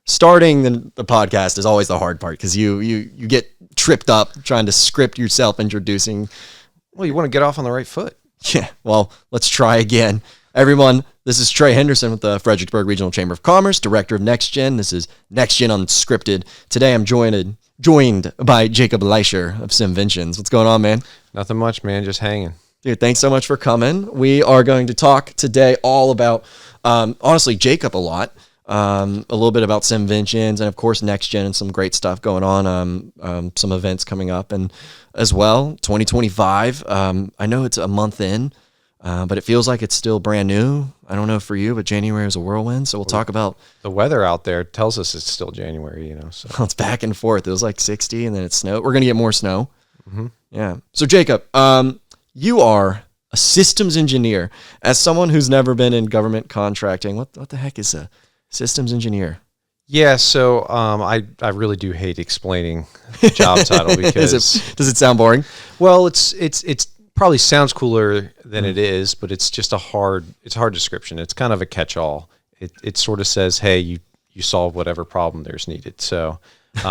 starting the podcast is always the hard part because you get tripped up trying to script yourself introducing. Well, you want to get off on the right foot. Yeah. Well, let's try again. Everyone, this is Trey Henderson with the Fredericksburg Regional Chamber of Commerce, Director of Next Gen. This is Next Gen Unscripted. Today I'm joined by Jacob Lysher of SimVentions. What's going on, man? Nothing much, man. Just hanging. Dude, thanks so much for coming. We are going to talk today all about, honestly, Jacob a lot. A little bit about SimVentions and of course Next Gen and some great stuff going on. Some events coming up and as well 2025. I know it's a month in, but it feels like it's still brand new. I don't know for you, but January is a whirlwind. So we'll talk about the weather out there tells us it's still January, So it's back and forth. It was like 60 and then it snowed. We're going to get more snow. Mm-hmm. Yeah. So Jacob, you are a systems engineer. As someone who's never been in government contracting, what the heck is a systems engineer? Yeah, so I really do hate explaining the job title because does it sound boring? Well, it's probably sounds cooler than it is, but it's just a hard description. It's kind of a catch-all. It sort of says, hey, you solve whatever problem there's needed. So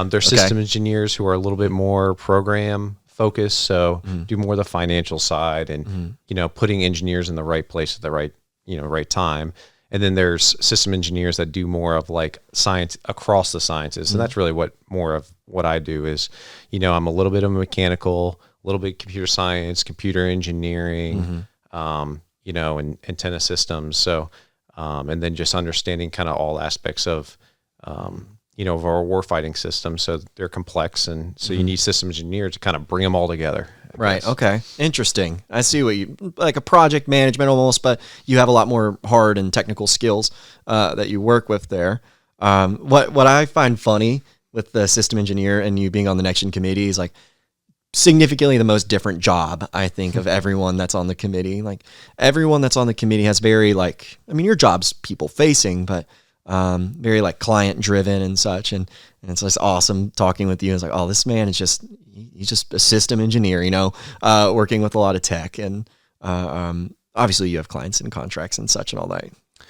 there's system engineers who are a little bit more program focused, so do more of the financial side and putting engineers in the right place at the right time. And then there's system engineers that do more of like science across the sciences. And that's really more of what I do is, I'm a little bit of mechanical, a little bit computer science, computer engineering, and antenna systems. So, and then just understanding kind of all aspects of, of our warfighting system. So they're complex. And so you need system engineers to kind of bring them all together. Right. Guess. Okay. Interesting. I see what you like a project management almost, but you have a lot more hard and technical skills that you work with there. What I find funny with the system engineer and you being on the Next Gen committee is like significantly the most different job, I think, of everyone that's on the committee. Like everyone that's on the committee has very your job's people facing, but very like client driven and such. And it's just awesome talking with you. It's like, oh, this man is he's just a system engineer, working with a lot of tech. And obviously you have clients and contracts and such and all that.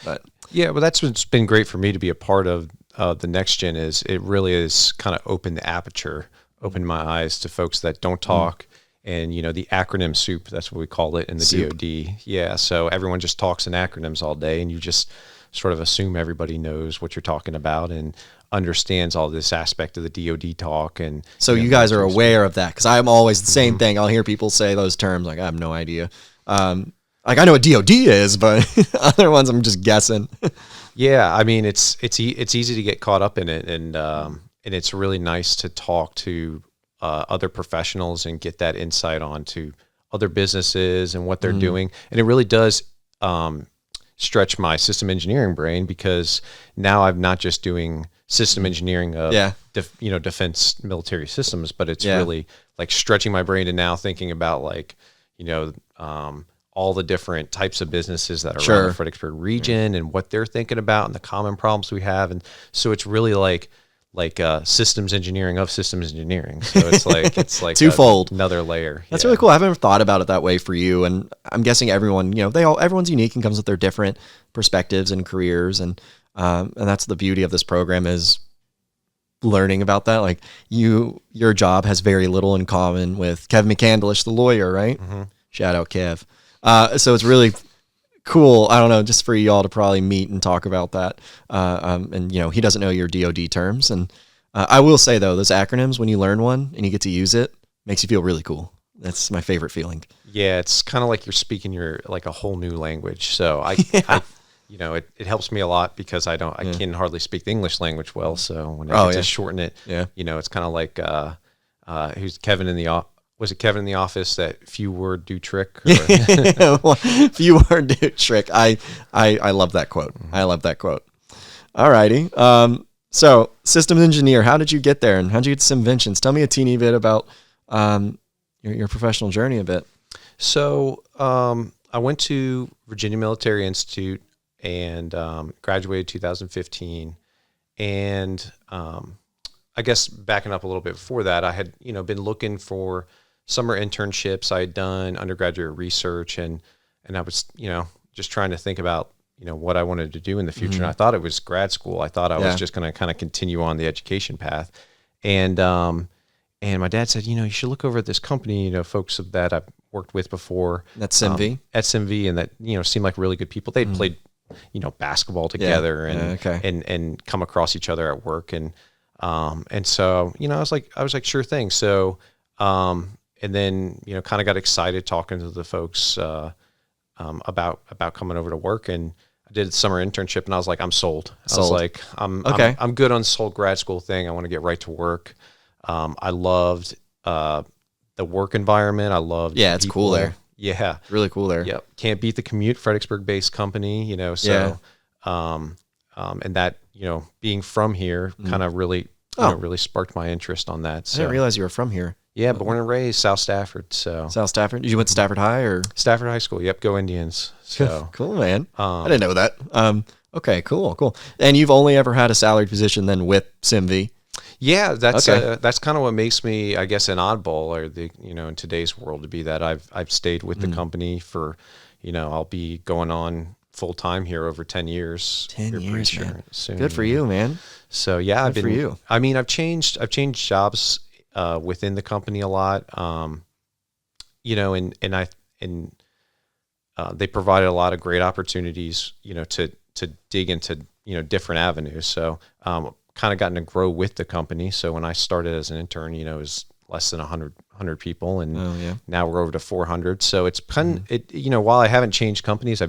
But yeah, well, that's what's been great for me to be a part of the Next Gen is it really is kind of opened the aperture, opened my eyes to folks that don't talk. And, the acronym soup, that's what we call it in the soup. DOD. Yeah, so everyone just talks in acronyms all day and you just sort of assume everybody knows what you're talking about and understands all this aspect of the DOD talk. And so you guys are aware of that because I'm always the same thing. I'll hear people say those terms like I have no idea. I know what DOD is, but other ones I'm just guessing. Yeah, I mean it's easy to get caught up in it, and it's really nice to talk to other professionals and get that insight onto other businesses and what they're doing, and it really does stretch my system engineering brain because now I'm not just doing system engineering of defense military systems, but it's really like stretching my brain to now thinking about all the different types of businesses that are around the Fredericksburg region and what they're thinking about and the common problems we have. And so it's really like systems engineering of systems engineering. So it's like twofold, another layer. That's really cool. I haven't thought about it that way for you. And I'm guessing everyone, everyone's unique and comes with their different perspectives and careers. And that's the beauty of this program is learning about that. Like your job has very little in common with Kev McCandlish, the lawyer, right? Mm-hmm. Shout out Kev. So it's really cool. I don't know, just for y'all to probably meet and talk about that. And he doesn't know your DOD terms. And I will say though, those acronyms, when you learn one and you get to use it, makes you feel really cool. That's my favorite feeling. Yeah. It's kind of like you're speaking like a whole new language. So it helps me a lot because I can hardly speak the English language well. So when I get to shorten it, it's kind of like, who's Kevin in the was it Kevin in the office that few word do trick? Few word do trick. I love that quote. Mm-hmm. I love that quote. All righty. So systems engineer, how did you get there and how did you get to SimVentions? Tell me a teeny bit about your professional journey a bit. So I went to Virginia Military Institute and graduated 2015. And I guess backing up a little bit before that, I had been looking for summer internships. I had done undergraduate research and I was just trying to think about what I wanted to do in the future. And I thought it was grad school. I thought I was just going to kind of continue on the education path. And my dad said, you should look over at this company, folks that I've worked with before. That's SimV? At SimV, and that, seemed like really good people. They'd played, basketball together and come across each other at work. And so, I was like, sure thing. So, and then, kind of got excited talking to the folks, about coming over to work, and I did a summer internship, and I was like, I'm sold. I was like, I'm good on this whole grad school thing. I want to get right to work. I loved, the work environment. I loved, it's cool there. Yeah. Really cool there. Yep. Can't beat the commute, Fredericksburg based company, so, and that, being from here kind of really, really sparked my interest on that. So I didn't realize you were from here. Yeah, born and raised South Stafford. So South Stafford. You went to Stafford High or Stafford High School? Yep, go Indians. So cool, man. I didn't know that. Okay, cool. And you've only ever had a salaried position then with SimV? Yeah, that's kind of what makes me, I guess, an oddball, or the in today's world, to be that I've stayed with the company for, I'll be going on full time here over 10 years. 10 years, man. Soon. Good for you, man. So yeah, Good for you. I mean, I've changed jobs within the company a lot, and they provided a lot of great opportunities, to dig into, different avenues. So, kind of gotten to grow with the company. So when I started as an intern, it was less than 100 people, and now we're over to 400. So it's kind of, while I haven't changed companies,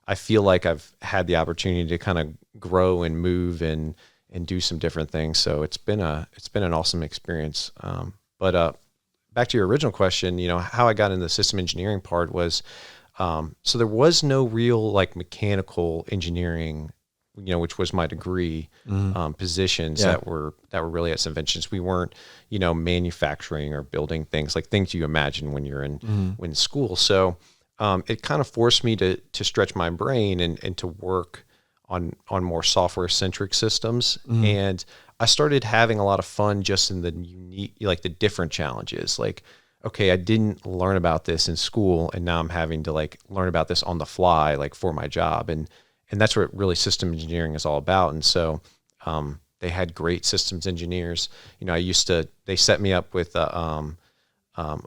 I feel like I've had the opportunity to kind of grow and move and do some different things. So it's been an awesome experience. But back to your original question, how I got into the system engineering part was, so there was no real like mechanical engineering, which was my degree, positions that were really at SimVentions. We weren't, manufacturing or building things you imagine when you're in school. So it kind of forced me to stretch my brain and to work on more software centric systems. And I started having a lot of fun just in the unique, the different challenges. Like, okay, I didn't learn about this in school, and now I'm having to learn about this on the fly, for my job. And that's what really system engineering is all about. And so, they had great systems engineers. They set me up with, a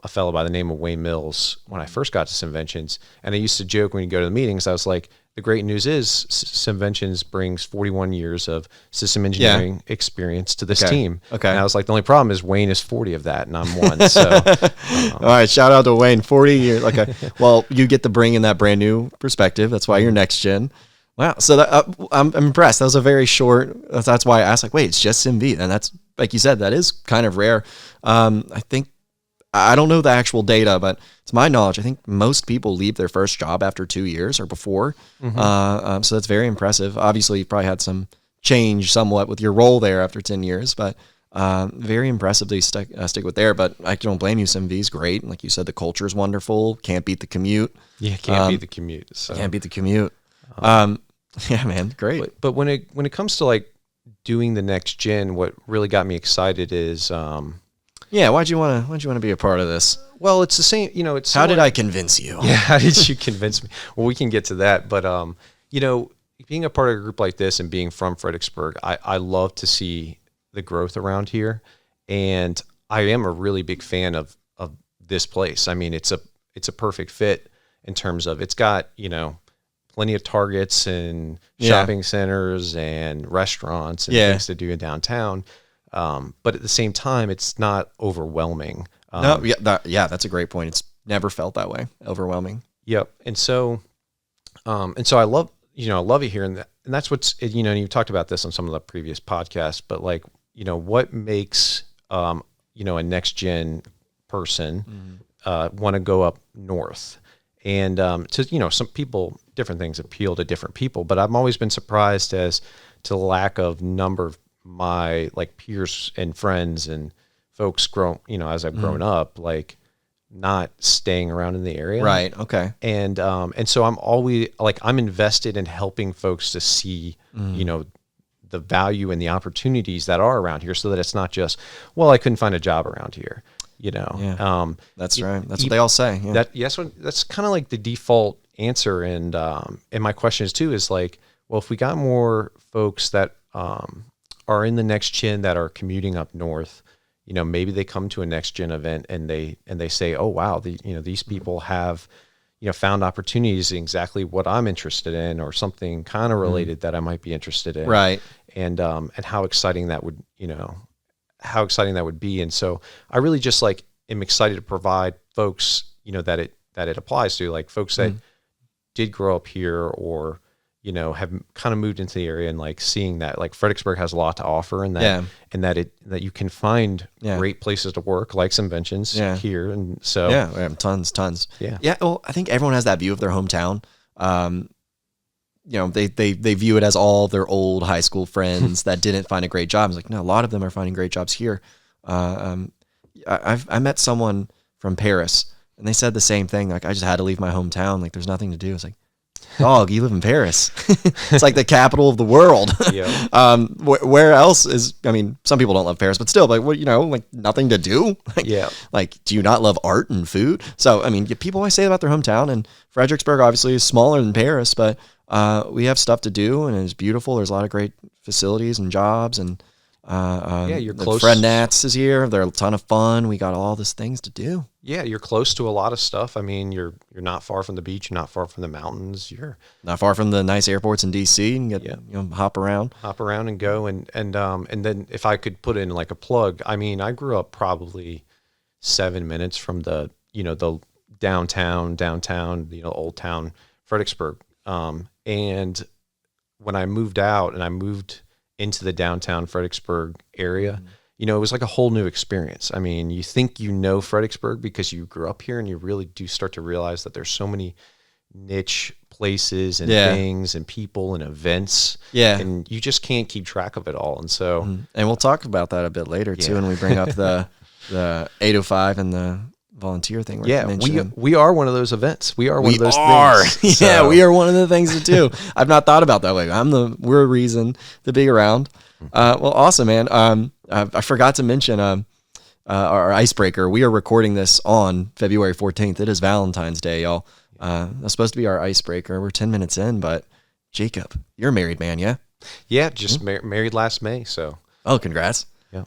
fellow by the name of Wayne Mills when I first got to SimVentions. And I used to joke when you go to the meetings, I was like, the great news is SimVentions brings 41 years of system engineering experience to this team. Okay. And I was like, the only problem is Wayne is 40 of that, and I'm one. So, all right, shout out to Wayne, 40 years. Okay, well, you get to bring in that brand new perspective. That's why you're next gen. Wow. So I'm impressed. That was a very short. That's why I asked. Wait, it's just SimV, and that's like you said. That is kind of rare. I think. I don't know the actual data, but to my knowledge, I think most people leave their first job after 2 years or before. So that's very impressive. Obviously, you've probably had some change somewhat with your role there after 10 years, but very impressive that you stick with there. But I don't blame you. SimV is great. Like you said, the culture is wonderful. Can't beat the commute. Yeah, can't beat the commute. So. Can't beat the commute. Yeah, man, great. But when it comes to doing the next gen, what really got me excited is. Why'd you want to be a part of this? Well, it's the same, it's how did I convince you? Yeah, how did you convince me? Well, we can get to that, but being a part of a group like this and being from Fredericksburg, I love to see the growth around here, and I am a really big fan of this place. I mean, it's a perfect fit in terms of it's got, plenty of Targets and shopping centers and restaurants and things to do in downtown. But at the same time, it's not overwhelming. That's a great point. It's never felt that way. Overwhelming. Yep. And so I love it here. And that's what's, you've talked about this on some of the previous podcasts, but what makes, a next gen person, want to go up north. And, some people, different things appeal to different people, but I've always been surprised as to the lack of number of my peers and friends and folks as I've grown up, not staying around in the area. Right. Okay. And so I'm always I'm invested in helping folks to see, the value and the opportunities that are around here, so that it's not just, well, I couldn't find a job around here, That's right. That's what they all say. Yeah. That's kind of the default answer. And my question is too, is like, well, if we got more folks that are in the next gen that are commuting up north, you know, maybe they come to a next gen event and they say, oh, wow, these people have, you know, found opportunities in exactly what I'm interested in, or something kind of related that I might be interested in. Right. And how exciting that would, you know, how exciting that would be. And so I really just like am excited to provide folks, you know, that it applies to, like folks that did grow up here, or, you know, have kind of moved into the area, and like seeing that like Fredericksburg has a lot to offer, and that and that you can find great places to work, like SimVentions here. And so we have tons. Yeah. Well, I think everyone has that view of their hometown. You know, they view it as all their old high school friends that didn't find a great job. It's like, no, a lot of them are finding great jobs here. I met someone from Paris, and they said the same thing. Like, I just had to leave my hometown. Like, there's nothing to do. It's like, dog, you live in Paris. It's like the capital of the world. Yeah. Where else is, I mean, some people don't love Paris, but still, like, what, you know, like nothing to do. Like, like, do you not love art and food? So, I mean, people always say about their hometown, and Fredericksburg obviously is smaller than Paris, but we have stuff to do, and it's beautiful. There's a lot of great facilities and jobs, and you're close. Fred Nats is here. They're a ton of fun. We got all these things to do. Yeah, you're close to a lot of stuff. I mean, you're not far from the beach. You're not far from the mountains. You're not far from the nice airports in DC. And get you know, hop around and go. And then if I could put in like a plug, I mean, I grew up probably 7 minutes from the, you know, the downtown, you know, old town Fredericksburg. And when I moved out and I moved into the downtown Fredericksburg area, you know, it was like a whole new experience. I mean, you think you know Fredericksburg because you grew up here, and you really do start to realize that there's so many niche places and things and people and events. Yeah. And you just can't keep track of it all. And so, and we'll talk about that a bit later too, when we bring up the 805 and the volunteer thing. We are one of those events. We are one of those things. So. We are one of the things to do. I've not thought about that. Like, we're a reason to be around. Well, awesome, man. I forgot to mention our icebreaker. We are recording this on February 14th. It is Valentine's Day, y'all. That's supposed to be our icebreaker. We're 10 minutes in, but Jacob, you're a married man, yeah? Yeah, just married last May. So. Oh, congrats. Yeah.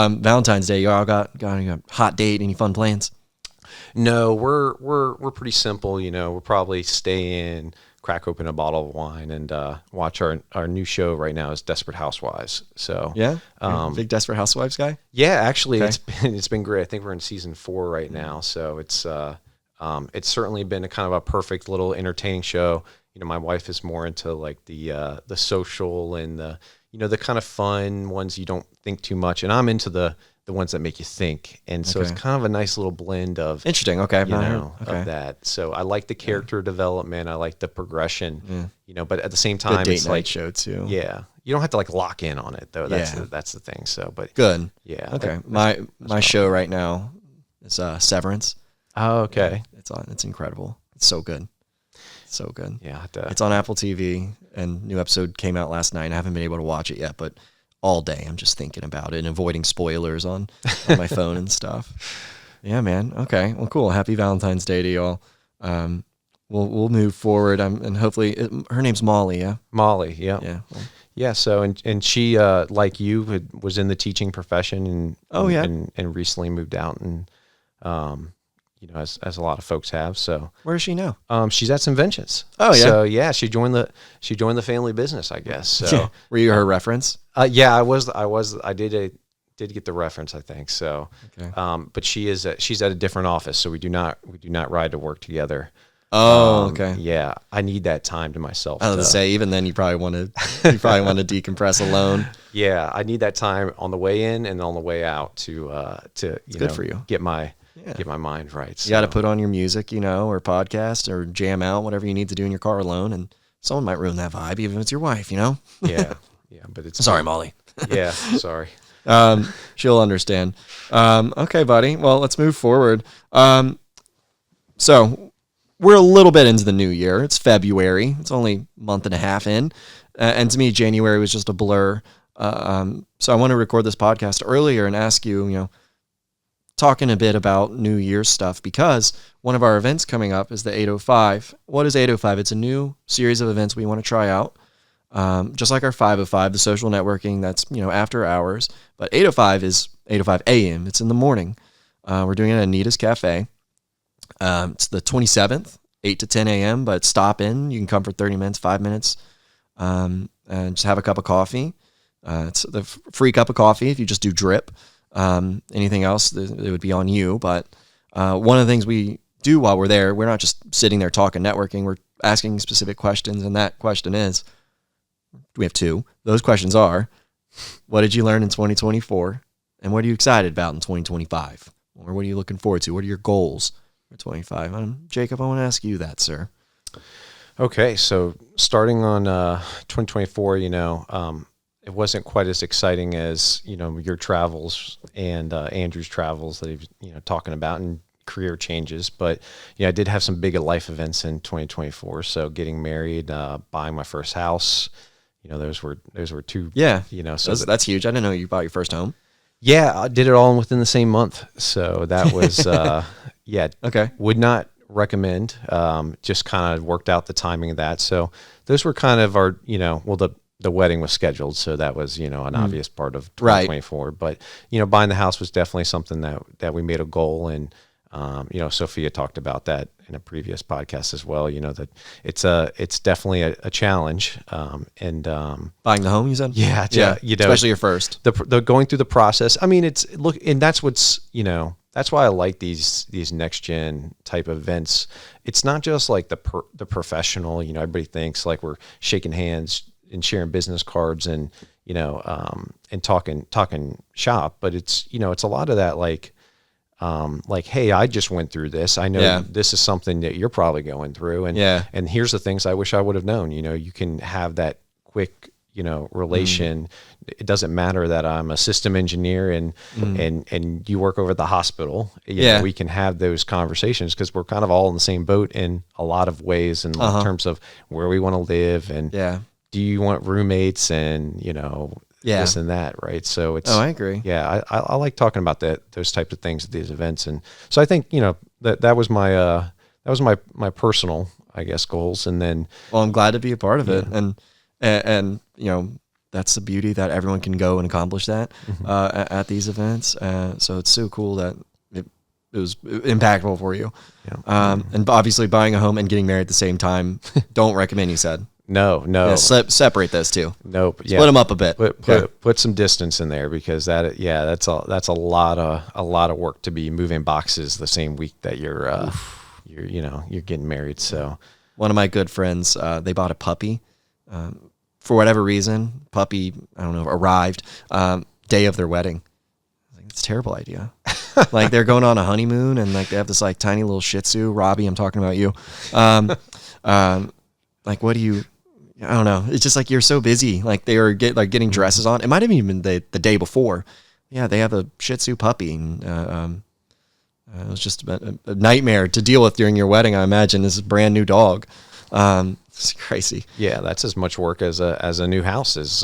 Valentine's Day, y'all got a hot date? Any fun plans? No, we're pretty simple. You know, we'll probably stay in, crack open a bottle of wine, and watch our new show right now is Desperate Housewives. So big Desperate Housewives guy. Yeah, actually, it's been great. I think we're in season 4 right now, so it's certainly been a kind of a perfect little entertaining show. You know, my wife is more into like the social and the, you know, the kind of fun ones you don't think too much, and I'm into the ones that make you think. And so it's kind of a nice little blend of interesting. Okay. You know, of that. So I like the character development. I like the progression, you know, but at the same time, good date it's night like show too. Yeah. You don't have to like lock in on it though. That's the thing. So, but good. Yeah. Okay. My show right now is Severance. Oh, okay. It's incredible. It's so good. So good. Yeah. It's on Apple TV, and new episode came out last night. I haven't been able to watch it yet, but all day I'm just thinking about it and avoiding spoilers on my phone and stuff. Yeah, man. Okay. Well, cool. Happy Valentine's Day to y'all. We'll move forward. And hopefully her name's Molly. Yeah. Molly. Yeah. Yeah. Well, yeah. So, and she, like you, was in the teaching profession and recently moved out, and, you know, as a lot of folks have. So where is she now? She's at SimVentions. Oh yeah. So yeah, she joined the family business, I guess. So were you her reference? Yeah, I did get the reference, I think. So, okay. But she's at a different office, so we do not ride to work together. Oh, okay. Yeah, I need that time to myself. I was to say, even then, you probably want to decompress alone. Yeah, I need that time on the way in and on the way out to good for you. Get my mind right. So. You got to put on your music, you know, or podcast, or jam out, whatever you need to do in your car alone, and someone might ruin that vibe, even if it's your wife, you know. Yeah, but it's sorry, Molly. Yeah, sorry. She'll understand. Okay, buddy. Well, let's move forward. So we're a little bit into the new year. It's February. It's only a month and a half in. And to me, January was just a blur. So I want to record this podcast earlier and ask you, you know, talking a bit about New Year's stuff because one of our events coming up is the 805. What is 805? It's a new series of events we want to try out. Just like our 505, the social networking, that's, after hours. But 805 is 805 a.m. It's in the morning. We're doing it at Anita's Cafe. It's the 27th, 8 to 10 a.m., but stop in. You can come for 30 minutes, 5 minutes, and just have a cup of coffee. It's the free cup of coffee if you just do drip. Anything else, it would be on you. But one of the things we do while we're there, we're not just sitting there talking networking. We're asking specific questions, and that question is, we have two. Those questions are, what did you learn in 2024? And what are you excited about in 2025? Or what are you looking forward to? What are your goals for 25? Jacob, I want to ask you that, sir. Okay, so starting on 2024, it wasn't quite as exciting as, your travels and Andrew's travels that he's, talking about, and career changes. But, I did have some big life events in 2024. So getting married, buying my first house, those were two. Yeah. So that's huge. I didn't know you bought your first home. Yeah, I did it all within the same month. So that was, Okay. Would not recommend. Just kind of worked out the timing of that. So those were kind of our, the wedding was scheduled. So that was, an obvious part of 2024. Right. But, buying the house was definitely something that we made a goal. And, Sophia talked about that in a previous podcast as well, that it's definitely a challenge. And buying the home, you said? Yeah. Especially your first. The going through the process. I mean, and that's what's, that's why I like these next gen type events. It's not just like the professional, everybody thinks like we're shaking hands and sharing business cards and, and talking shop, but it's, it's a lot of that, like, hey, I just went through this. I know this is something that you're probably going through. And here's the things I wish I would have known. You can have that quick, relation. It doesn't matter that I'm a system engineer and you work over at the hospital. We can have those conversations because we're kind of all in the same boat in a lot of ways in terms of where we want to live and do you want roommates and, this and that, right? So it's. Oh, I agree. Yeah, I like talking about those types of things at these events, and so I think that was my personal, I guess, goals, and then. Well, I'm glad to be a part of it, and that's the beauty that everyone can go and accomplish that at these events. So it's so cool that it was impactful for you. Yeah. And obviously, buying a home and getting married at the same time, don't recommend. You said. No. Yeah, separate those two. Nope. Split them up a bit. Put some distance in there because that's a lot of work to be moving boxes the same week that you're getting married. So one of my good friends, they bought a puppy. For whatever reason, puppy, I don't know, arrived day of their wedding. I was like, it's a terrible idea. Like they're going on a honeymoon and like they have this like tiny little Shih Tzu. Robbie, I'm talking about you. Like what do you? I don't know. It's just like you're so busy. Like they were getting dresses on. It might have even been the day before. Yeah, they have a Shih Tzu puppy. And, it was just a nightmare to deal with during your wedding. I imagine this is a brand new dog. It's crazy. Yeah, that's as much work as a new house is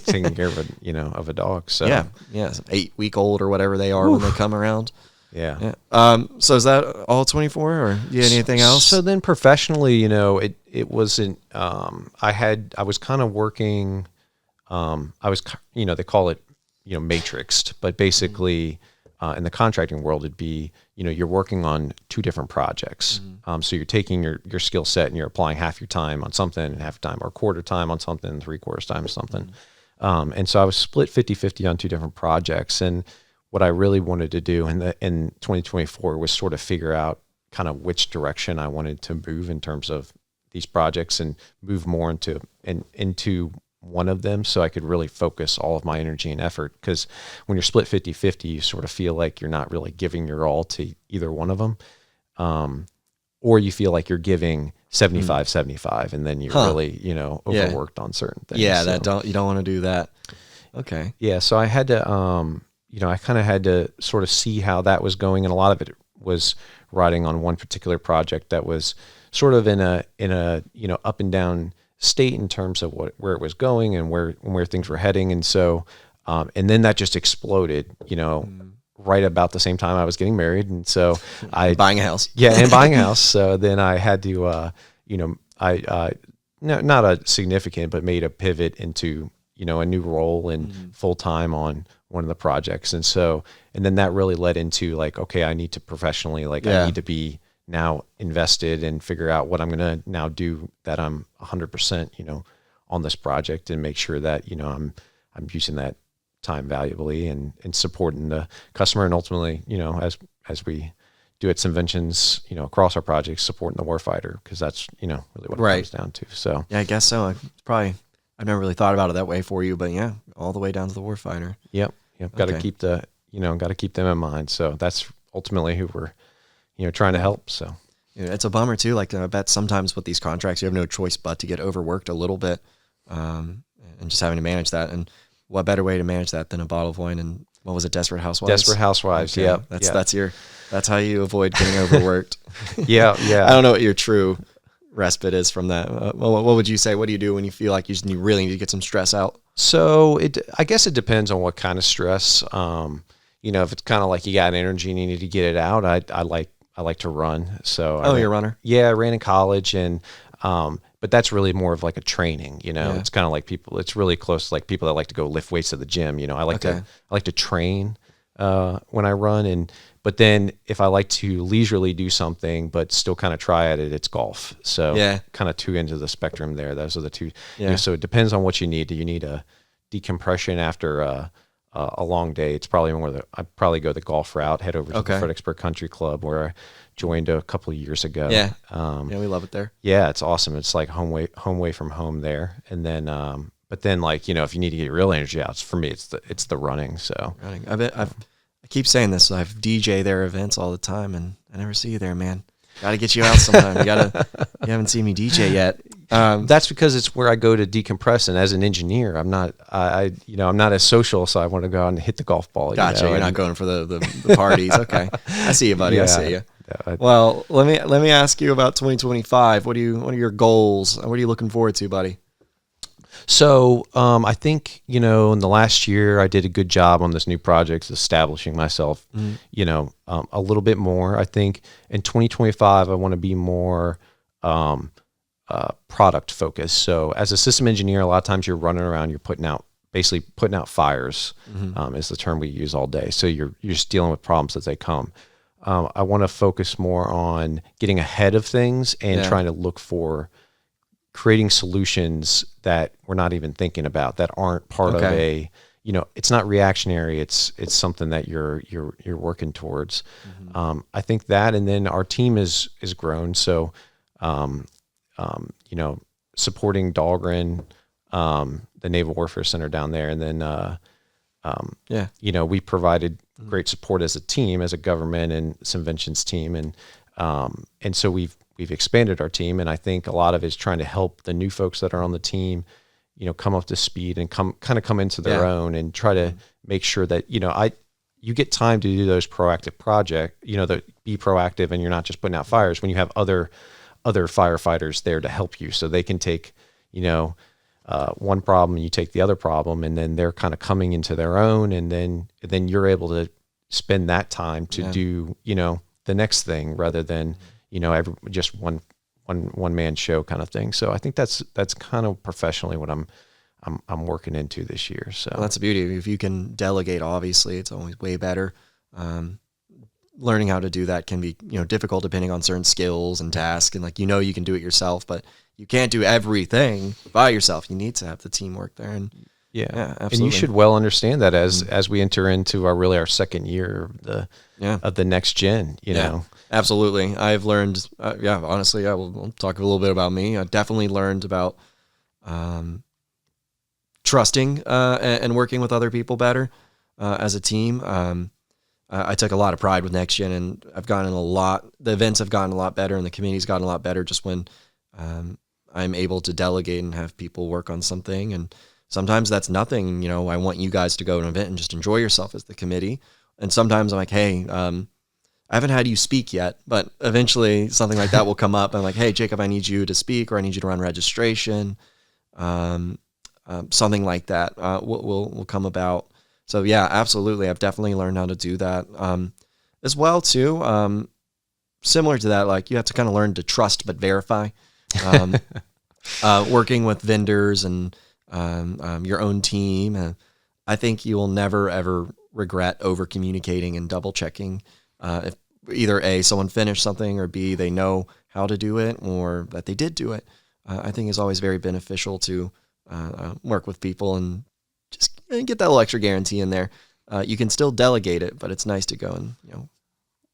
taking care of a dog. So yeah, 8-week-old or whatever they are when they come around. Yeah. So is that all 24 or do you have anything else? So then professionally, it wasn't, I was kind of working, they call it, matrixed, but basically, in the contracting world, it'd be, you're working on two different projects. So you're taking your skill set and you're applying half your time on something and half time or quarter time on something, 3/4 time on something. And so I was split 50-50 on two different projects. And what I really wanted to do in 2024 was sort of figure out kind of which direction I wanted to move in terms of these projects and move more into one of them so I could really focus all of my energy and effort. Because when you're split 50-50, you sort of feel like you're not really giving your all to either one of them. Or you feel like you're giving 75-75 and then you're really, overworked on certain things. Yeah, you don't want to do that. Okay. Yeah, so I had to I kind of had to sort of see how that was going, and a lot of it was riding on one particular project that was sort of in a up and down state in terms of where it was going and where things were heading, and so and then that just exploded, right about the same time I was getting married, and so buying a house. Yeah, and buying a house. So then I had to, no, not a significant, but made a pivot into, a new role and full time on one of the projects. And so, and then that really led into like, okay, I need to professionally, I need to be now invested and figure out what I'm going to now do, that I'm 100%, on this project, and make sure that, I'm using that time valuably and supporting the customer. And ultimately, as we do at SimVentions, across our projects, supporting the warfighter, because that's, really what it comes down to. So yeah, I guess so. I've never really thought about it that way for you, but yeah, all the way down to the warfighter. Yep. Got to keep got to keep them in mind. So that's ultimately who we're, trying to help. So yeah, it's a bummer too. Like I bet sometimes with these contracts, you have no choice but to get overworked a little bit, and just having to manage that. And what better way to manage that than a bottle of wine? And what was it? Desperate Housewives. Desperate Housewives. Okay. Yeah. That's how you avoid getting overworked. Yeah. I don't know what your true respite is from that. What would you say? What do you do when you feel like you really need to get some stress out? So I guess it depends on what kind of stress. If it's kind of like you got energy and you need to get it out, I like to run. So you're a runner? Yeah, I ran in college, and but that's really more of like a training. It's kind of like people. It's really close to like people that like to go lift weights at the gym. I like to train when I run, but then if I like to leisurely do something but still kind of try at it, it's golf. So kind of two ends of the spectrum there. Those are the two. Yeah. So it depends on what you need. Do you need a decompression after a long day? It's probably I'd probably go the golf route, head over to the Fredericksburg Country Club, where I joined a couple of years ago. Yeah. We love it there. Yeah, it's awesome. It's like home away from home there. And then, but then if you need to get real energy out, for me, it's the running. So running. I keep saying this. I DJ their events all the time, and I never see you there, man. Got to get you out sometime. You haven't seen me DJ yet. That's because it's where I go to decompress. And as an engineer, I'm not as social, so I want to go out and hit the golf ball. Gotcha. You're not going for the parties. Okay, I see you, buddy. Yeah, I see you. Well, let me ask you about 2025. What are your goals? What are you looking forward to, buddy? So I think, in the last year, I did a good job on this new project, establishing myself, a little bit more. I think in 2025, I want to be more product focused. So as a system engineer, a lot of times you're running around, you're basically putting out fires, is the term we use all day. So you're just dealing with problems as they come. I want to focus more on getting ahead of things and trying to look for creating solutions that we're not even thinking about, that aren't part of it's not reactionary. It's something that you're working towards. I think that, and then our team is grown. So, supporting Dahlgren, the Naval Warfare Center down there. And then, we provided great support as a team, as a government and SimVentions team. And so we've expanded our team, and I think a lot of it is trying to help the new folks that are on the team, come up to speed and come into their own, and try to make sure that, you get time to do those proactive projects, that be proactive, and you're not just putting out fires when you have other firefighters there to help you, so they can take, one problem and you take the other problem, and then they're kind of coming into their own, and then you're able to spend that time to do, the next thing, rather than, just one man show kind of thing. So I think that's kind of professionally what I'm working into this year. So that's the beauty. If you can delegate, obviously it's always way better. Learning how to do that can be, difficult depending on certain skills and tasks, and you can do it yourself, but you can't do everything by yourself. You need to have the teamwork there. And yeah, absolutely. And you should well understand that as we enter into our second year of the next gen, Absolutely. I've learned, honestly, we'll talk a little bit about me. I definitely learned about trusting and working with other people better as a team. I took a lot of pride with Next Gen, and the events have gotten a lot better, and the community's gotten a lot better just when I'm able to delegate and have people work on something. And sometimes that's nothing. I want you guys to go to an event and just enjoy yourself as the committee. And sometimes I'm like, hey, I haven't had you speak yet, but eventually something like that will come up. I'm like, hey, Jacob, I need you to speak, or I need you to run registration. Something like that will come about. So yeah, absolutely. I've definitely learned how to do that. As well too, similar to that, like you have to kind of learn to trust but verify. Um, working with vendors and your own team. I think you will never ever regret over communicating and double checking if either A, someone finished something, or B, they know how to do it or that they did do it. I think is always very beneficial to work with people and just get that little extra guarantee in there. You can still delegate it, but it's nice to go and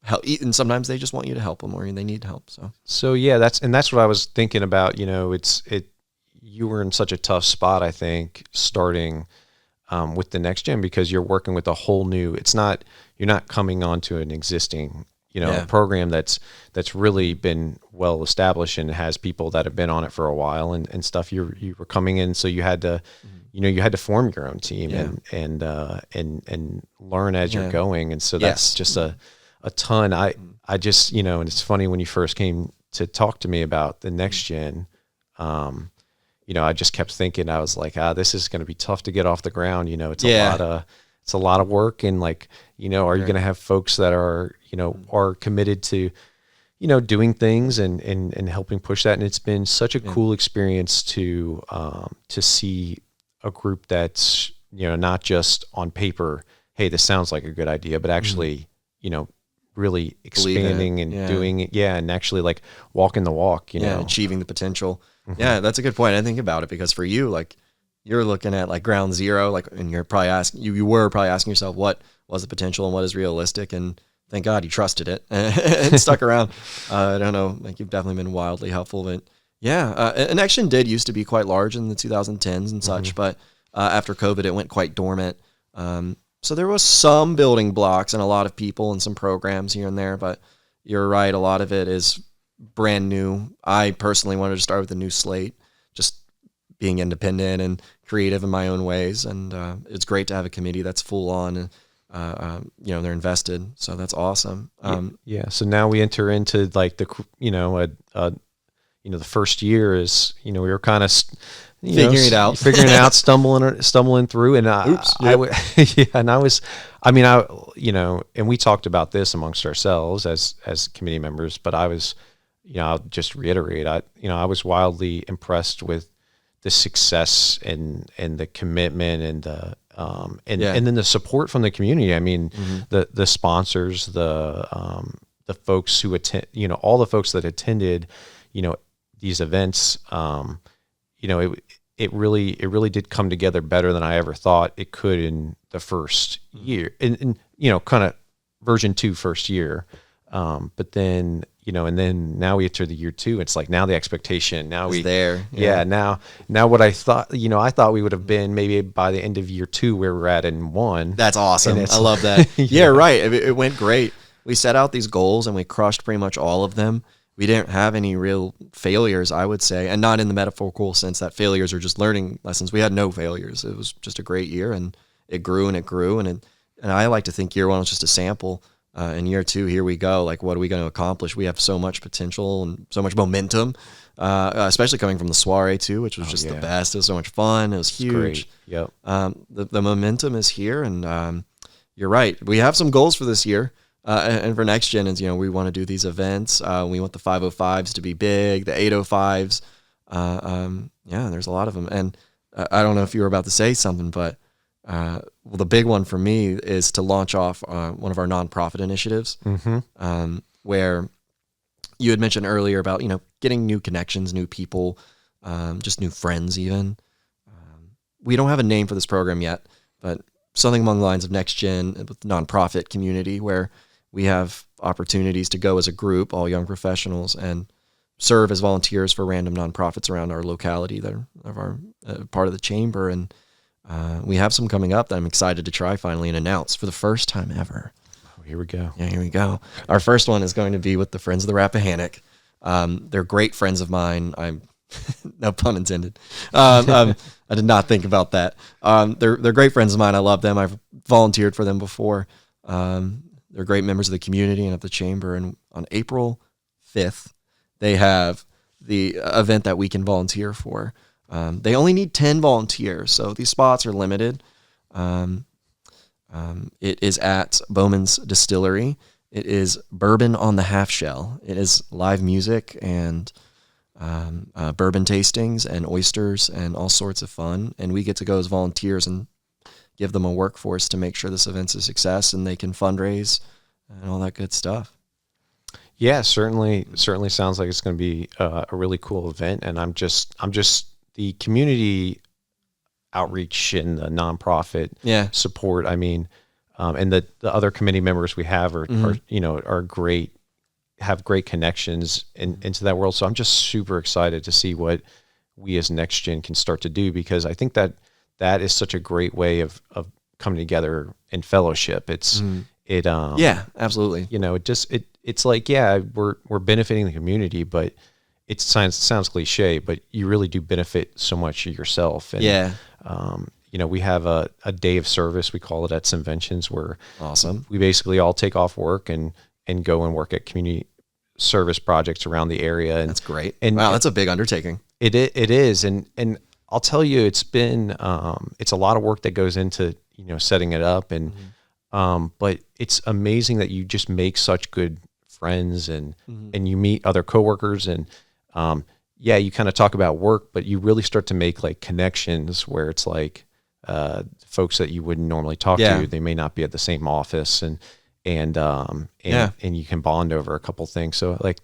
help. And sometimes they just want you to help them, or they need help. So yeah, that's what I was thinking about. You were in such a tough spot, I think, starting with the next gen, because you're working with a whole new. You're not coming onto an existing program that's really been well established and has people that have been on it for a while and stuff. You were coming in, so you had to. You had to form your own team and learn as you're going, and so that's just a ton. I just and it's funny when you first came to talk to me about the next gen. I just kept thinking, I was like, this is going to be tough to get off the ground. It's a lot of work, and are you going to have folks that are are committed to doing things and helping push that. And it's been such a cool experience to see a group that's, not just on paper, hey, this sounds like a good idea, but actually, really expanding and doing it. Yeah. And actually like walking the walk, achieving the potential. Mm-hmm. Yeah. That's a good point. I think about it because for you, like you're looking at like ground zero, and you're probably you were probably asking yourself what was the potential and what is realistic. And thank God you trusted it and stuck around. I don't know, like you've definitely been wildly helpful, but yeah, and Action did used to be quite large in the 2010s and such, but after COVID, it went quite dormant. So there was some building blocks and a lot of people and some programs here and there, but you're right, a lot of it is brand new. I personally wanted to start with a new slate, just being independent and creative in my own ways, and it's great to have a committee that's full on and they're invested, so that's awesome. So now we enter into like the the first year is, we were kind of figuring it out, stumbling through. And and we talked about this amongst ourselves as committee members, but I was, I'll just reiterate, I was wildly impressed with the success and the commitment and the, and then the support from the community. I mean, the sponsors, the folks who attend, all the folks that attended, these events, it really did come together better than I ever thought it could in the first year, in kind of version 2 first year. But then, and then now we enter the year 2. It's like now the expectation, now it's there. Now what I thought, I thought we would have been maybe by the end of year 2 where we're at in 1. That's awesome. I love that. Yeah, right. It went great. We set out these goals and we crushed pretty much all of them. We didn't have any real failures, I would say, and not in the metaphorical sense that failures are just learning lessons. We had no failures. It was just a great year, and it grew and it grew. And I like to think year 1 was just a sample. And year 2, here we go. Like, what are we going to accomplish? We have so much potential and so much momentum, especially coming from the soiree too, which was the best. It was so much fun. It was huge. Great. Yep. The momentum is here, and you're right. We have some goals for this year. And for next gen is, we want to do these events. We want the 505s to be big, the 805s. There's a lot of them. And I don't know if you were about to say something, but the big one for me is to launch off one of our nonprofit initiatives, where you had mentioned earlier about, getting new connections, new people, just new friends even. We don't have a name for this program yet, but something along the lines of next gen with nonprofit community, where we have opportunities to go as a group, all young professionals, and serve as volunteers for random nonprofits around our locality that are part of the chamber. And we have some coming up that I'm excited to try finally and announce for the first time ever. Oh, here we go. Yeah, here we go. Our first one is going to be with the Friends of the Rappahannock. They're great friends of mine. I'm no pun intended. I did not think about that. They're great friends of mine. I love them. I've volunteered for them before. They're great members of the community and of the chamber. And on April 5th, they have the event that we can volunteer for. They only need 10 volunteers, so these spots are limited. It is at Bowman's Distillery. It is bourbon on the half shell. It is live music and bourbon tastings and oysters and all sorts of fun. And we get to go as volunteers and give them a workforce to make sure this event's a success and they can fundraise and all that good stuff. Yeah, certainly sounds like it's going to be a really cool event. And I'm just the community outreach and the nonprofit support. I mean, and the other committee members we have are great, have great connections into that world. So I'm just super excited to see what we as Next Gen can start to do, because I think that is such a great way of coming together in fellowship. Yeah, absolutely. It's like, we're benefiting the community, but it sounds cliche, but you really do benefit so much yourself. And, we have a day of service, we call it at SimVentions, where awesome. We basically all take off work and go and work at community service projects around the area. And that's great. And wow, that's a big undertaking. It is. And I'll tell you, it's been, it's a lot of work that goes into, setting it up, and, but it's amazing that you just make such good friends and you meet other coworkers, and, you kind of talk about work, but you really start to make like connections where it's like, folks that you wouldn't normally talk to, they may not be at the same office, and you can bond over a couple things. So like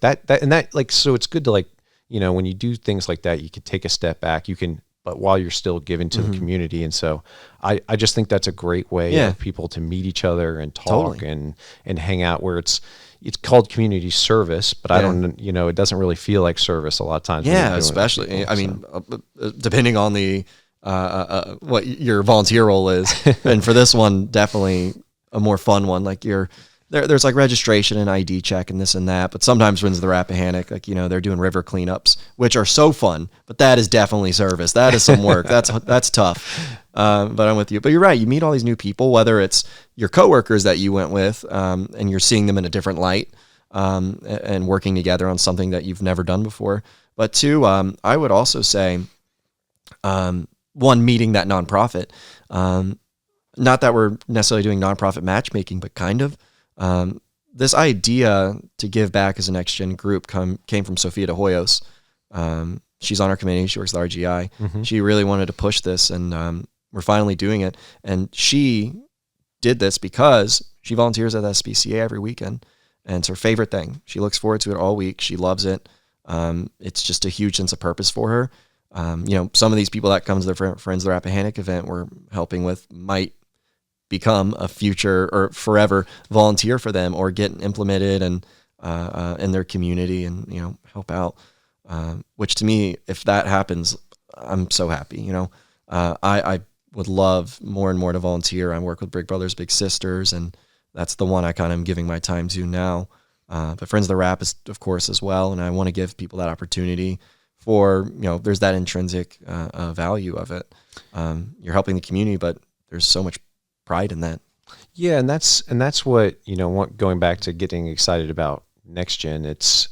so it's good to when you do things like that, you can take a step back, but while you're still giving to the community. And so I just think that's a great way of people to meet each other and talk and hang out, where it's called community service, but I don't, it doesn't really feel like service a lot of times. Yeah, especially, people, I mean, depending on the, what your volunteer role is. And for this one, definitely a more fun one. Like there's like registration and ID check and this and that, but sometimes when's the Rappahannock, they're doing river cleanups, which are so fun, but that is definitely service. That is some work. That's tough. But I'm with you, but you're right. You meet all these new people, whether it's your coworkers that you went with, and you're seeing them in a different light, and working together on something that you've never done before. But two, I would also say, one, meeting that nonprofit, not that we're necessarily doing nonprofit matchmaking, but kind of. This idea to give back as a Next Gen group came from Sophia de Hoyos. She's on our committee. She works at RGI. Mm-hmm. She really wanted to push this, and we're finally doing it. And she did this because she volunteers at the SPCA every weekend, and it's her favorite thing. She looks forward to it all week. She loves it. It's just a huge sense of purpose for her. Some of these people that come to their Friends of the Rappahannock event we're helping with might become a future or forever volunteer for them, or get implemented and in their community and help out. Which to me, if that happens, I'm so happy. I would love more and more to volunteer. I work with Big Brothers Big Sisters, and that's the one I kind of am giving my time to now. But Friends of the Rap is, of course, as well, and I want to give people that opportunity. For there's that intrinsic value of it. You're helping the community, but there's so much pride in that. Yeah, and that's what going back to getting excited about Next Gen. It's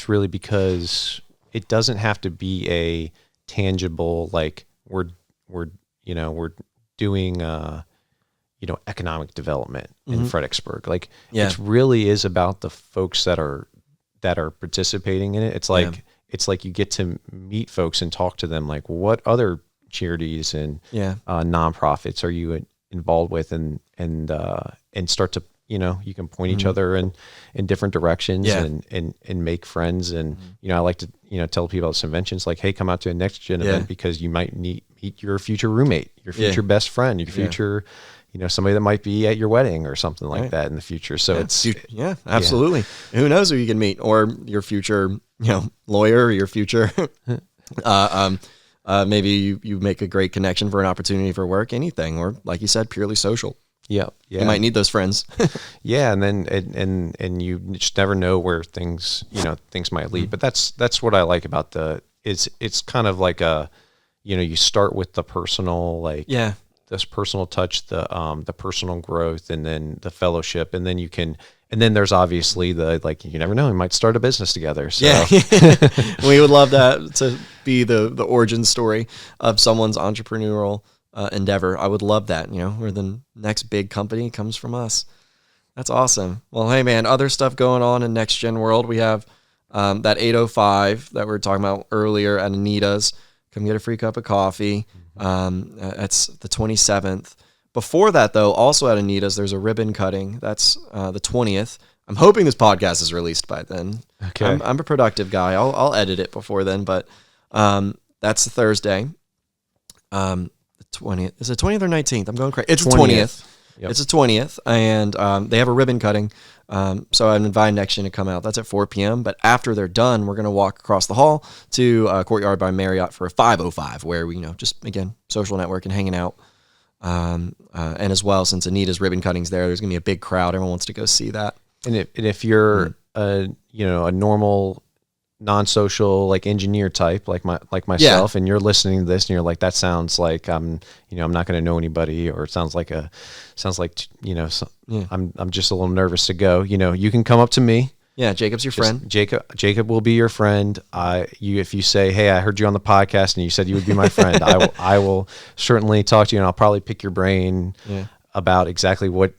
really because it doesn't have to be a tangible, like we're doing economic development in Fredericksburg. Like it really is about the folks that are participating in it. It's like it's like you get to meet folks and talk to them, like what other charities and nonprofits are you involved with, and start to you can point each other in different directions and make friends. And I like to tell people at SimVentions, like, hey, come out to a Next Gen event, because you might meet your future roommate, your future best friend, your future somebody that might be at your wedding or something like that in the future. So it's absolutely. Who knows who you can meet, or your future lawyer, or your future maybe you make a great connection for an opportunity for work, anything, or like you said, purely social. Yeah. You might need those friends. And then and you just never know where things might lead. But that's what I like about it's kind of like you start with the personal, this personal touch, the personal growth, and then the fellowship, and then there's obviously you never know, we might start a business together. So we would love that to be the origin story of someone's entrepreneurial endeavor. I would love that, where the next big company comes from us. That's awesome. Well, hey man, other stuff going on in Next Gen World. We have that 805 that we were talking about earlier at Anita's. Come get a free cup of coffee. That's the 27th. Before that, though, also at Anita's, there's a ribbon cutting. That's the 20th. I'm hoping this podcast is released by then. Okay. I'm a productive guy. I'll edit it before then, but that's Thursday. The 20th. Is it 20th or 19th? I'm going crazy. It's 20th. Yep. It's the 20th, and they have a ribbon cutting. So I'm inviting Next Gen to come out. That's at 4 p.m. But after they're done, we're going to walk across the hall to Courtyard by Marriott for a 505, where we, just, again, social network and hanging out. And as well, since Anita's ribbon cutting's there's going to be a big crowd. Everyone wants to go see that. And if you're a normal non-social like engineer type like myself, and you're listening to this and you're like, that sounds like I'm not going to know anybody, or it sounds like I'm just a little nervous to go. You can come up to me. Yeah, Jacob's your friend. Jacob will be your friend. If you say, hey, I heard you on the podcast and you said you would be my friend, I will certainly talk to you, and I'll probably pick your brain about exactly what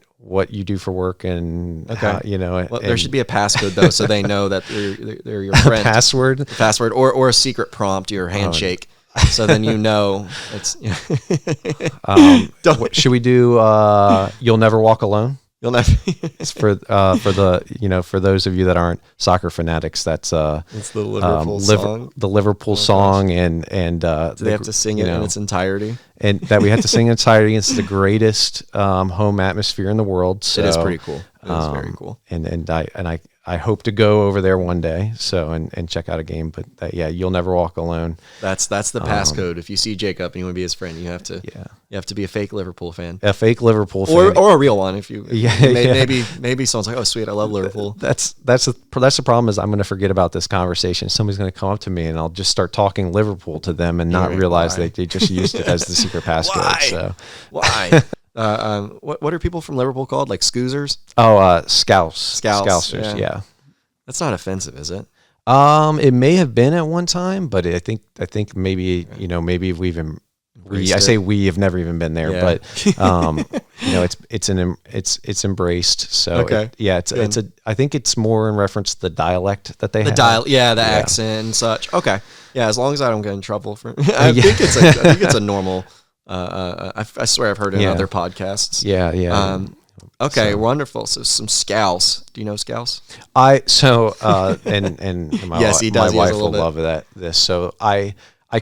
you do for work, and how, there should be a passcode though, so they know that they're your friend. Password or a secret prompt, your handshake. So then it's. Should we do? You'll never walk alone. You'll never. It's for those of you that aren't soccer fanatics. It's the Liverpool song. The Liverpool song, and do they have to sing it in its entirety? And that we have to sing in entirety. It's the greatest home atmosphere in the world. So it is pretty cool. It is very cool. And I hope to go over there one day. So and check out a game. But you'll never walk alone. That's the passcode. If you see Jacob and you want to be his friend, you have to be a fake Liverpool fan. A fake Liverpool fan, or a real one. If you maybe someone's like, oh sweet, I love Liverpool. That's the problem, is I'm going to forget about this conversation. Somebody's going to come up to me and I'll just start talking Liverpool to them and not realize that they just used it as the secret passcode. Why? So why? What are people from Liverpool called? Like Scoozers? Oh, Scousers. Yeah. That's not offensive, is it? It may have been at one time, but I think maybe we've I say we have never even been there, but it's embraced. So okay. I think it's more in reference to the dialect that they have. The accent and such. Okay. Yeah, as long as I don't get in trouble for I think it's a normal I swear I've heard it in other podcasts. Yeah. Okay, wonderful. So some Scouse. Do you know Scouse? And my, yes, he does. My wife will love this. So I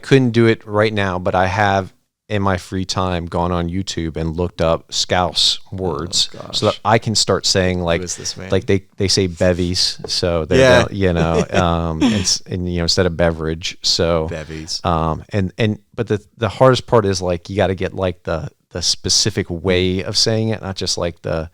couldn't do it right now, but I have in my free time gone on YouTube and looked up Scouse words so that I can start saying like they say bevies. So they're instead of beverage. So bevies. But the hardest part is like you got to get like the specific way of saying it, not just like the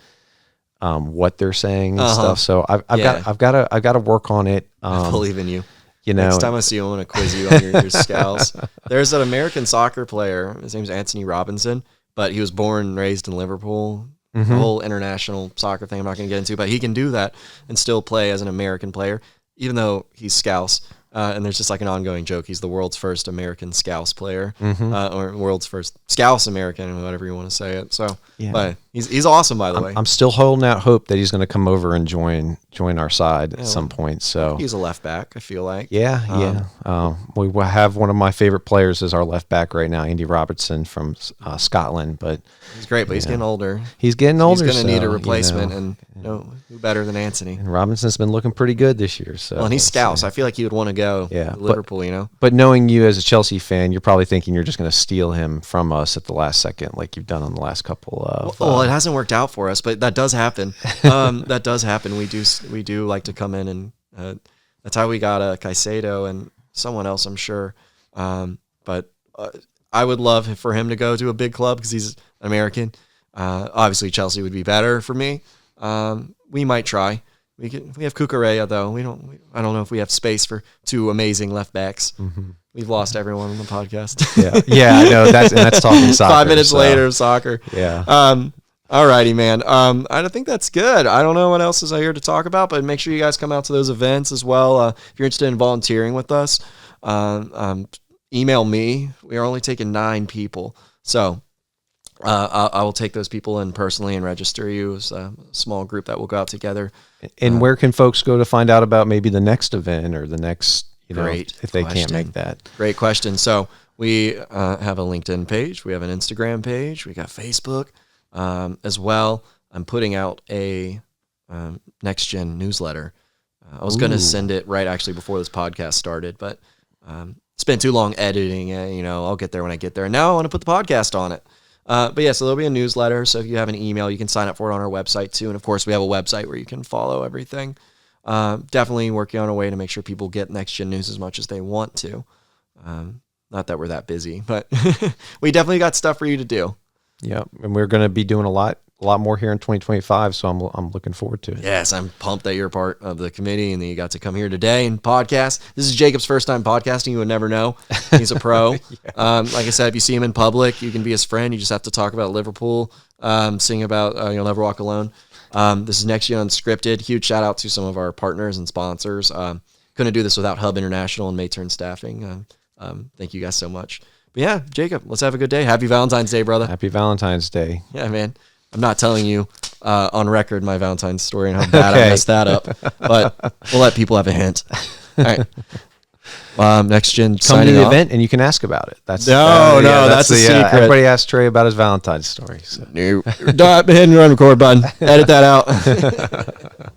what they're saying and stuff. So I've got to work on it. I believe in you. Next time I see you, I'm going to quiz you on your Scouse. There's an American soccer player. His name's Anthony Robinson, but he was born and raised in Liverpool. Mm-hmm. The whole international soccer thing I'm not going to get into, but he can do that and still play as an American player, even though he's Scouse. And there's just like an ongoing joke. He's the world's first American Scouse player, or world's first Scouse American, whatever you want to say it. So, but he's awesome, by the way. I'm still holding out hope that he's going to come over and join our side at some point. So he's a left back, I feel like. We have one of my favorite players as our left back right now, Andy Robertson from Scotland. But he's great, but he's getting older. He's going to need a replacement, and who better than Anthony? And Robinson's been looking pretty good this year. So, and he's Scouse. I feel like he would want to go to Liverpool. But knowing you as a Chelsea fan, you're probably thinking you're just going to steal him from us at the last second, like you've done on the last couple of. Well, it hasn't worked out for us, but that does happen. That does happen. We do like to come in, and that's how we got Caicedo and someone else, I'm sure. But I would love for him to go to a big club because he's American. Obviously, Chelsea would be better for me. We might try. We have Cucurella though. I don't know if we have space for two amazing left backs. Mm-hmm. We've lost everyone on the podcast. I know that's talking soccer. 5 minutes later, soccer. Yeah. Alrighty, man. I think that's good. I don't know what else is here to talk about, but make sure you guys come out to those events as well. If you're interested in volunteering with us, email me. We are only taking 9 people. So I will take those people in personally and register you as a small group that will go out together. And where can folks go to find out about maybe the next event or the next, Great if they question. can't make that? Great question. So we have a LinkedIn page. We have an Instagram page. We got Facebook as well. I'm putting out a Next Gen newsletter. I was going to send it right actually before this podcast started, but it's been too long editing it. I'll get there when I get there. And now I want to put the podcast on it. But yeah, so there'll be a newsletter. So if you have an email, you can sign up for it on our website too. And of course, we have a website where you can follow everything. Definitely working on a way to make sure people get Next Gen news as much as they want to. Not that we're that busy, but we definitely got stuff for you to do. Yeah, and we're going to be doing a lot more here in 2025, so I'm looking forward to it. Yes, I'm pumped that you're part of the committee and that you got to come here today and podcast. This is Jacob's first time podcasting. You would never know. He's a pro. Like I said, if you see him in public, you can be his friend. You just have to talk about Liverpool, sing about You'll Never Walk Alone. This is Next Year Unscripted. Huge shout out to some of our partners and sponsors. Couldn't do this without Hub International and Mayturn Staffing. Thank you guys so much. But yeah, Jacob, let's have a good day. Happy Valentine's Day, brother. Happy Valentine's Day. Yeah, man. I'm not telling you on record my Valentine's story and how bad I messed that up, but we'll let people have a hint. All right. Next Gen Come to the off. event and you can ask about it. That's that's a secret. Everybody asked Trey about his Valentine's story. So. No, hit and run record button. Edit that out.